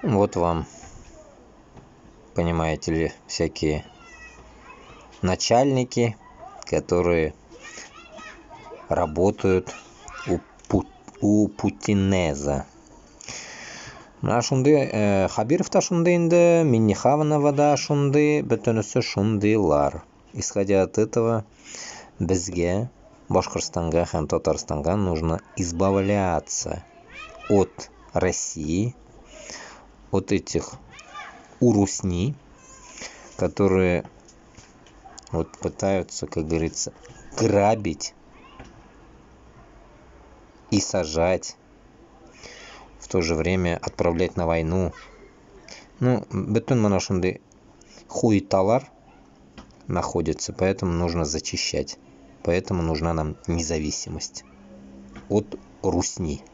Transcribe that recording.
Вот вам, понимаете ли, всякие начальники, которые работают у Путинеза. Мына шундый Хабиров та шундый инде, Миннеханова да шундый, бөтенесе шундыйлар. Исходя от этого, безге, Башкортостанга һәм Татарстанга нужно избавляться от России, от этих урусни, которые вот пытаются, как говорится, грабить и сажать, в то же время отправлять на войну. Ну, бөтен мана шундый хуеталар находится, поэтому нужно зачищать. Поэтому нужна нам независимость от русни.